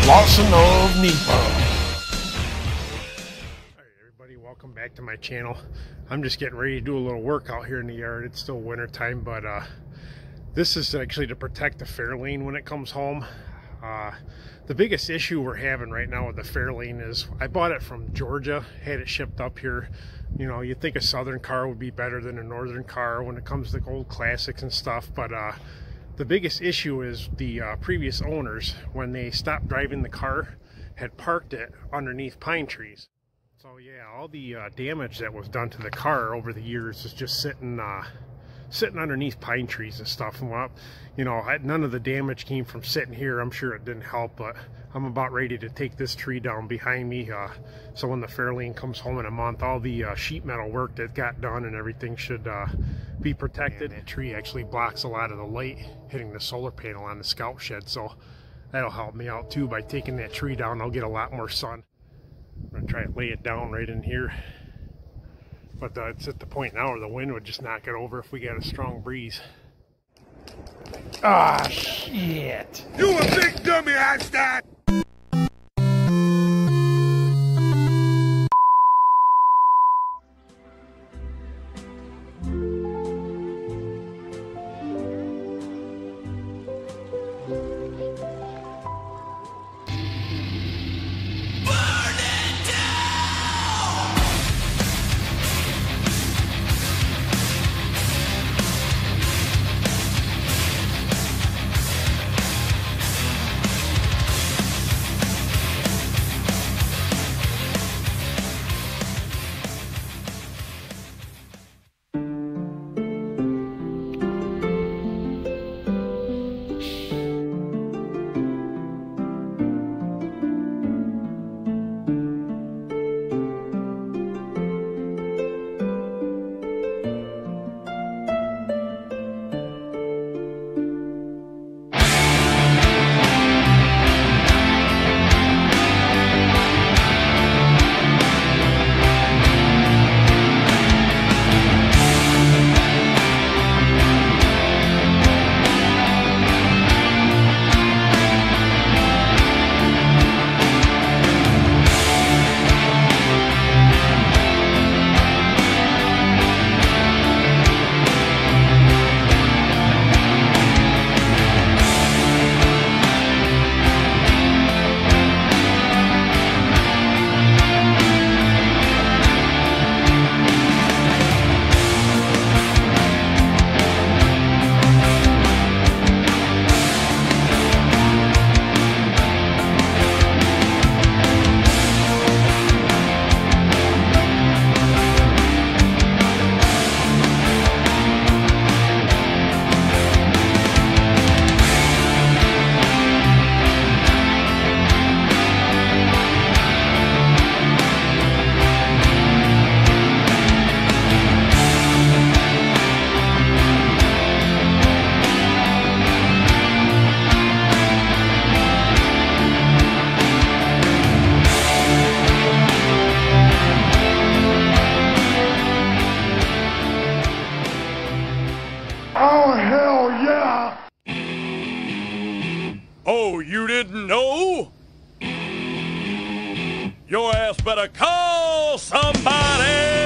Lawson of Nepa. Alright everybody, welcome back to my channel. I'm just getting ready to do a little work out here in the yard. It's still winter time, but this is actually to protect the Fairlane when it comes home. The biggest issue we're having right now with the Fairlane is I bought it from Georgia, had it shipped up here. You know, you'd think a southern car would be better than a northern car when it comes to old classics and stuff, but the biggest issue is the previous owners, when they stopped driving the car, had parked it underneath pine trees. So yeah, all the damage that was done to the car over the years is just sitting underneath pine trees and stuff. And you know, none of the damage came from sitting here. I'm sure it didn't help, but I'm about ready to take this tree down behind me. So when the Fairlane comes home in a month, all the sheet metal work that got done and everything should be protected. And that tree actually blocks a lot of the light hitting the solar panel on the scout shed, so that'll help me out too. By taking that tree down, I'll get a lot more sun. I'm gonna try to lay it down right in here, but it's at the point now where the wind would just knock it over if we got a strong breeze. Ah, shit! You a big dummy, Einstein! Oh, hell yeah! Oh, you didn't know? Your ass better call somebody!